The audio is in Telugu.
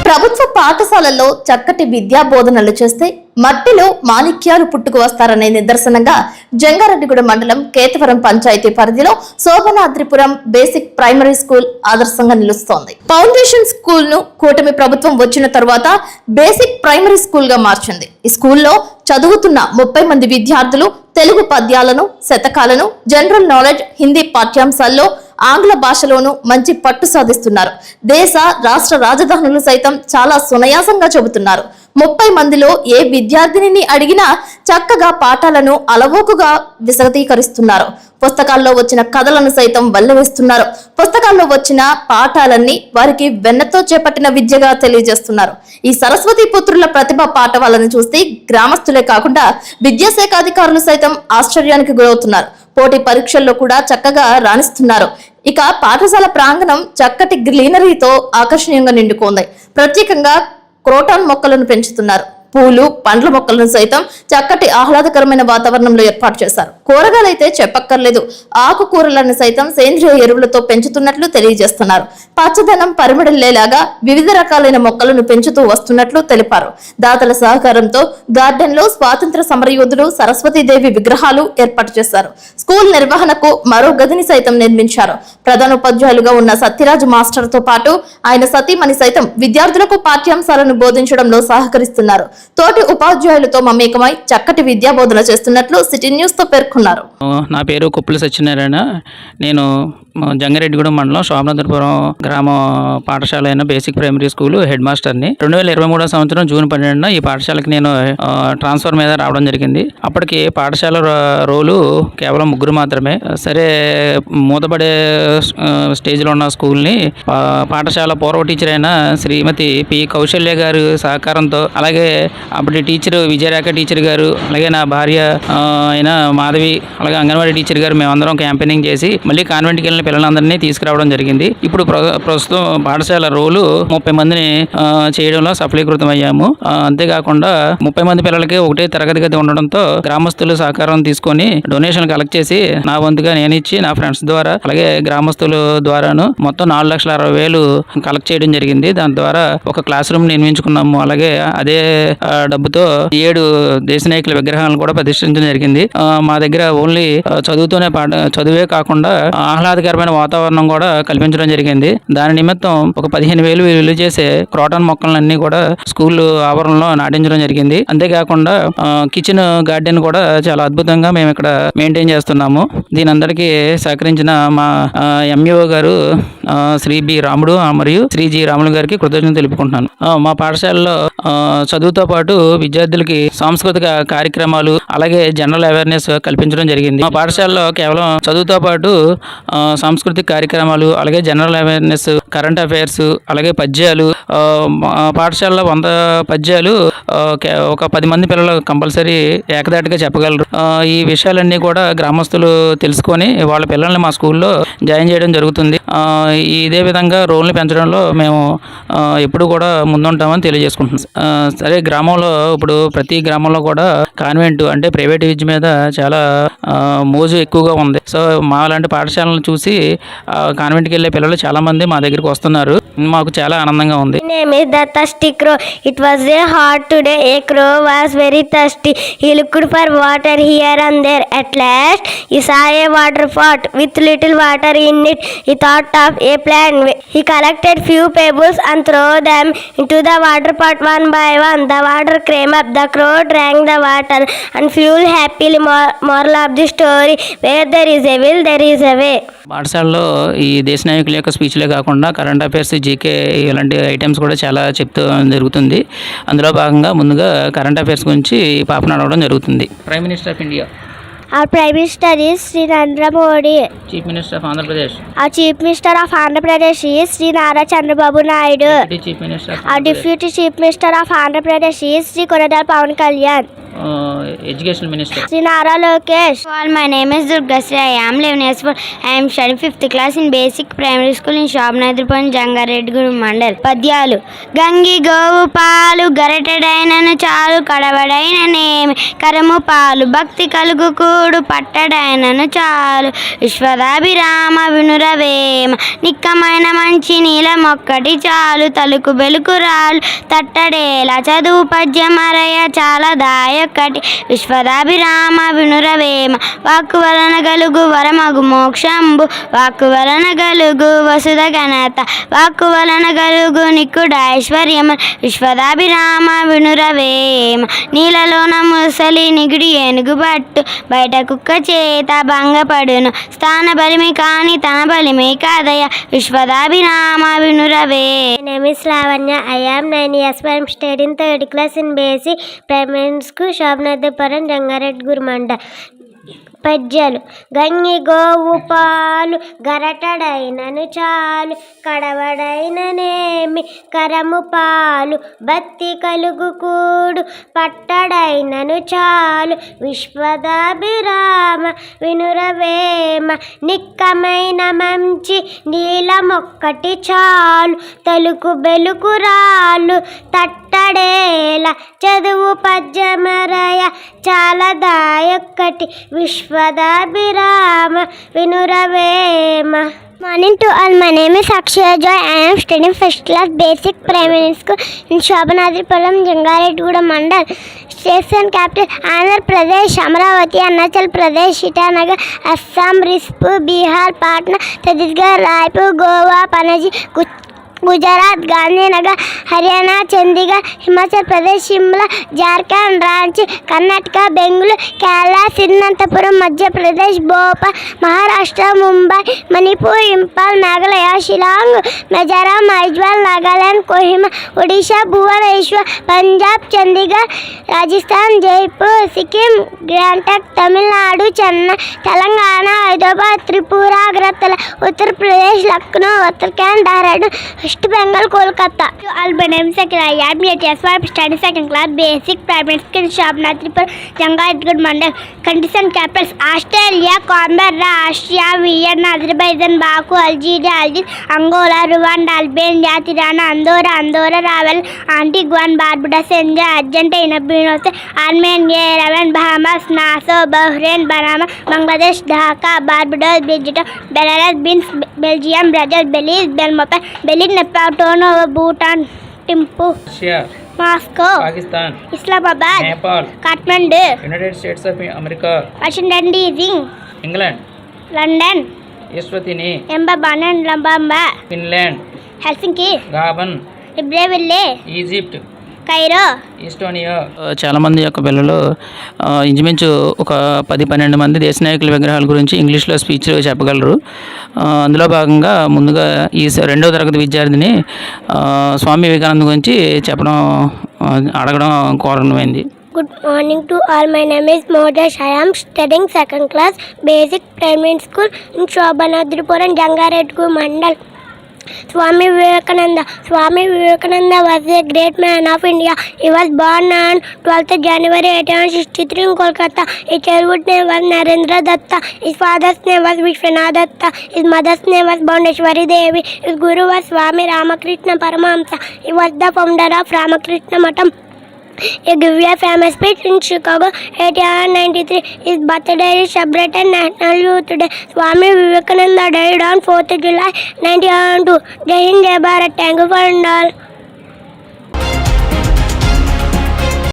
ప్రభుత్వ పాఠశాలల్లో చక్కటి విద్యా బోధనలు చేస్తే మట్టిలో మాణిక్యాలు పుట్టుకు వస్తారనే నిదర్శనంగా జంగారెడ్డిగూడెం మండలం కేతవరం పంచాయతీ పరిధిలో శోభనాద్రిపురం బేసిక్ ప్రైమరీ స్కూల్ ఆదర్శంగా నిలుస్తోంది. ఫౌండేషన్ స్కూల్ ను కూటమి ప్రభుత్వం వచ్చిన తరువాత బేసిక్ ప్రైమరీ స్కూల్ గా మార్చింది. ఈ స్కూల్లో చదువుతున్న 30 మంది విద్యార్థులు తెలుగు పద్యాలను, శతకాలను, జనరల్ నాలెడ్జ్, హిందీ పాఠ్యాంశాల్లో ఆంగ్ల భాషలోనూ మంచి పట్టు సాధిస్తున్నారు. దేశ రాష్ట్ర రాజధానులు సైతం చాలా సునాయాసంగా చెబుతున్నారు. 30 మందిలో ఏ విద్యార్థిని అడిగినా చక్కగా పాఠాలను అలవోకుగా విశదీకరిస్తున్నారు. పుస్తకాల్లో వచ్చిన కథలను సైతం వల్లవేస్తున్నారు. పుస్తకాల్లో వచ్చిన పాఠాలన్నీ వారికి వెన్నతో చేపట్టిన విద్యగా తెలియజేస్తున్నారు. ఈ సరస్వతి పుత్రుల ప్రతిభ పాఠవాలను చూస్తే గ్రామస్తులే కాకుండా విద్యాశాఖ అధికారులు సైతం ఆశ్చర్యానికి గురవుతున్నారు. పోటీ పరీక్షల్లో కూడా చక్కగా రాణిస్తున్నారు. ఇక పాఠశాల ప్రాంగణం చక్కటి గ్రీనరీతో ఆకర్షణీయంగా నిండుకుంది. ప్రత్యేకంగా క్రోటాన్ మొక్కలను పెంచుతున్నారు. పూలు, పండ్ల మొక్కలను సైతం చక్కటి ఆహ్లాదకరమైన వాతావరణంలో ఏర్పాటు చేశారు. కూరగాయలైతే చెప్పక్కర్లేదు. ఆకుకూరలను సైతం సేంద్రియ ఎరువులతో పెంచుతున్నట్లు తెలియజేస్తున్నారు. పచ్చదనం పరిమళిల్లేలాగా వివిధ రకాలైన మొక్కలను పెంచుతూ వస్తున్నట్లు తెలిపారు. దాతల సహకారంతో గార్డెన్ లో స్వాతంత్ర సమరయోధులు, సరస్వతీదేవి విగ్రహాలు ఏర్పాటు చేశారు. స్కూల్ నిర్వహణకు మరో గదిని సైతం నిర్మించారు. ప్రధానోపాధ్యాయులుగా ఉన్న సత్యరాజు మాస్టర్ తో పాటు ఆయన సతీమణి సైతం విద్యార్థులకు పాఠ్యాంశాలను బోధించడంలో సహకరిస్తున్నారు. తోటి ఉపాధ్యాయులతో మమేకమై చక్కటి విద్యా బోధన చేస్తున్నట్లు సిటీ న్యూస్ తో పేర్కొన్నారు. నా పేరు కొప్పుల సత్యనారాయణ. నేను జంగారెడ్డిగూడెం మండలం శోభనాద్రిపురం గ్రామ పాఠశాల అయిన బేసిక్ ప్రైమరీ స్కూల్ హెడ్ మాస్టర్ని. 2023 సంవత్సరం జూన్ 12న ఈ పాఠశాలకి నేను ట్రాన్స్ఫర్ మీద రావడం జరిగింది. అప్పటికి పాఠశాల రోలు కేవలం 3 మాత్రమే. సరే, మూతపడే స్టేజ్లో ఉన్న స్కూల్ని పాఠశాల పూర్వ టీచర్ అయిన శ్రీమతి పి కౌశల్య గారు సహకారంతో, అలాగే అప్పటి టీచర్ విజయరేఖ టీచర్ గారు, అలాగే నా భార్య అయిన మాధవి, అలాగే అంగన్వాడీ టీచర్ గారు, మేమందరం క్యాంపెయినింగ్ చేసి మళ్ళీ కాన్వెంట్కి వెళ్ళిన పిల్లలందరినీ తీసుకురావడం జరిగింది. ఇప్పుడు ప్రస్తుతం పాఠశాల రోలు 30 మందిని చేయడంలో సఫలీకృతం అయ్యాము. అంతేకాకుండా 30 మంది పిల్లలకి ఒకటే తరగతి గది ఉండడంతో గ్రామస్తులు సహకారం తీసుకొని డొనేషన్ కలెక్ట్ చేసి నా వంతుగా నేను ఇచ్చి నా ఫ్రెండ్స్ ద్వారా అలాగే గ్రామస్తుల ద్వారాను మొత్తం 4,60,000 కలెక్ట్ చేయడం జరిగింది. దాని ద్వారా ఒక క్లాస్ రూమ్ నిర్మించుకున్నాము. అలాగే అదే డబ్బుతో 7 దేశ నాయకుల విగ్రహాలను కూడా ప్రతిష్ఠించడం జరిగింది. మా దగ్గర ఓన్లీ చదువే కాకుండా ఆహ్లాదకరమైన వాతావరణం కూడా కల్పించడం జరిగింది. దాని నిమిత్తం ఒక 15,000 విలువ చేసే క్రోటాన్ మొక్కలన్నీ కూడా స్కూల్ ఆవరణలో నాటించడం జరిగింది. అంతేకాకుండా కిచెన్ గార్డెన్ కూడా చాలా అద్భుతంగా మేము ఇక్కడ మెయింటైన్ చేస్తున్నాము. దీని అందరికీ సహకరించిన మా ఎంఈఓ గారు శ్రీ బి రాముడు మరియు శ్రీ జి రాములు గారికి కృతజ్ఞతలు తెలుపుకుంటున్నాను. మా పాఠశాలలో చదువుతో పాటు విద్యార్థులకి సాంస్కృతిక కార్యక్రమాలు అలాగే జనరల్ అవేర్నెస్ కల్పించడం జరిగింది. మా పాఠశాలలో కేవలం చదువుతో పాటు సాంస్కృతిక కార్యక్రమాలు అలాగే జనరల్ అవేర్నెస్, కరెంట్ అఫైర్స్, అలాగే పద్యాలు, పాఠశాలలో 100 పద్యాలు ఒక 10 మంది పిల్లలు కంపల్సరీ ఏకదాటిగా చెప్పగలరు. ఈ విషయాలన్నీ కూడా గ్రామస్తులు తెలుసుకొని వాళ్ళ పిల్లల్ని మా స్కూల్లో జాయిన్ చేయడం జరుగుతుంది. ఇదే విధంగా రోల్ని పెంచడంలో మేము ఎప్పుడు కూడా ముందుంటామని తెలియజేసుకుంటున్నాం. సరే, గ్రామంలో ఇప్పుడు ప్రతి గ్రామంలో కూడా కాన్వెంట్ అంటే ప్రైవేట్ విద్య మీద చాలా మోజు ఎక్కువగా ఉంది. సో మా లాంటి పాఠశాలను చూసి కాన్వెంట్కి వెళ్ళే పిల్లలు చాలా మంది మా దగ్గరికి వస్తున్నారు. మాకు చాలా ఆనందంగా ఉంది. Name is the thirsty crow. It was a hot today. A crow was very thirsty. He looked for water here and there. At last he saw a water pot with little water in it. He thought of a plan. He collected few pebbles and threw them into the water pot one by one. The water came up. The crow drank the water and flew happily. Moral of the story: where there is a will, there is a way. పాఠశాలలో ఈ దేశ నాయకుల యొక్క స్పీచ్లే కాకుండా కరెంట్ అఫైర్స్, జీకే ఇలాంటి ఐటమ్స్ కూడా చాలా చెప్తూ జరుగుతుంది. అందులో భాగంగా ముందుగా కరెంట్ అఫైర్స్ గురించి పాపను అడగడం జరుగుతుంది. Prime minister of India. Our Prime Minister is Sri Narendra Modi. Chief minister of Andhra Pradesh. Our Chief Minister of Andhra Pradesh is Sri Nara Chandrababu Naidu. Chief minister. Our Deputy Chief Minister of Andhra Pradesh is Sri Konadal Pawan Kalyan. Education minister? Sinara Lokesh. Well, my name is Durgasri. I am 11 years old. I am studying 5th class in basic primary school in Shobnadirpuram, Jangaredguri Mandal. పద్యాలు. గంగి గోవు పాలు గరటడైనను చాలు కడవడైననేమి కరము పాలు భక్తి కలుగు కూడు పట్టడైనను చాలు విశ్వదాభిరామ వినురవేమ నిక్కమైన మంచి నీలమొక్కటి చాలు తలుకు బెలుకురాలు తట్టడేలా చదువు పద్యమరయ చాలా దాయొక్కటి విశ్వదాభిరామ వినురవేమ వాక్కు వలన గలుగు వరమగు మోక్షంబు వాక్కు వలన గలుగు వసుధ ఘనత వాక్కు వలన గలుగు నిక్కుడ ఐశ్వర్యము విశ్వదాభిరామ వినురవేమ నీలలోన ముసలి నిగుడి ఏనుగు పట్టు బయట కుక్క చేత భంగపడును స్థాన బలిమి కాని తన బలిమి కాదయ విశ్వదాభిరామ వినురవే. My name is Lavanya. I am 9 years old. I am studying 3rd class in basic primary school, Shobnadirpuram, Jangaredguri Mandal. పద్యాలు. గంగి గోవు పాలు గరటడైనను చాలు కడవడైననేమి కరము పాలు భక్తి కలుగు కూడు పట్టడైనను చాలు విశ్వదాభిరామ వినురవేమ నిక్కమైన మంచి నీలమొక్కటి చాలు తలుకు బెలుకు రాలు తట్టడేల చదువు పద్యమరయ చాలా దాయొక్కటి విశ్వదాభిరామ వినురవేమ. Morning to all. My name is Akshaya Joy. I am studying 1st class basic primary school in Shobnadirpuram, Jangaredguri Mandal. States and capital: Andhra Pradesh, Amravati, Arunachal Pradesh, Itanagar, Assam, Rispur, Bihar, Patna, Chhattisgarh, Raipur, Goa, Panaji, Gujarat, Gandhinagar, Haryana, Chandigarh, Himachal Pradesh, Shimla, Jharkhand, Ranchi, Karnataka, Bengaluru, Kerala, సిద్ధాంతపురం, Madhya Pradesh, Bhopal, Maharashtra, Mumbai, Manipur, Imphal, Meghalaya, Shillong, Mizoram, Aizawl, Nagaland, Kohima, Odisha, Bhubaneswar, Punjab, Chandigarh, Rajasthan, Jaipur, Sikkim, Gangtok, Tamil Nadu, Chennai, Telangana, Hyderabad, Tripura, Agartala, Uttar Pradesh, Lucknow, Uttarakhand, Dehradun, West Bengal, Kolkata. All my name is Sakila. I am 8 years old. Study 2nd class basic primary school, Shobnadirpuram, Jangaredguri Mandal. Countries and capitals: Australia, Canberra, Russia, Vienna, Azerbaijan, Baku, Algeria, Algiers, Angola, Rwanda, Albania, Tirana, Andorra, Ravel, Antigua and Barbuda, Senja, Argentina, Buenos Aires, Armenia, Yerevan, Bahamas, Nassau, Bahrain, Panama, Bangladesh, Dhaka, Barbados, Belgium, Belarus, Belgium, Brazil, Belize, Belize, Nepal, Togo, Bhutan, Thimphu, Russia, Moscow, Pakistan, Islamabad, Nepal, Kathmandu, United states of America, Washington DC, England, London, ఎస్వతిని, Mbabane, Lambamba, Finland, Helsinki, Gabon, Libreville, Egypt, Cairo. Estonia. చాలామంది యొక్క పిల్లలు ఇంచుమించు ఒక 10-12 మంది దేశ నాయకుల విగ్రహాల గురించి ఇంగ్లీష్లో స్పీచ్ చెప్పగలరు. అందులో భాగంగా ముందుగా ఈ 2వ తరగతి విద్యార్థిని స్వామి వివేకానంద గురించి చెప్పడం అడగడం కోరమైంది. Good morning to all. My name is Modesh. I am studying 2nd class basic primary school in Shobnadirpuram, Jangaredguri Mandal. Swami Vivekananda was a great man of India. He was born on 12th January 1863 in Kolkata. His childhood name was Narendra Datta. His father's name was Vishwanath Datta. His mother's name was Bondeshwari Devi. His guru was Swami Ramakrishna Paramahamsa. He was the founder of Ramakrishna Matham. He gave a famous speech in Chicago 1893. His birthday is celebrated National Youth Day. Swami Vivekananda died on 4th July 1902. Jai Hind, Jai Bharat. Thank you for all.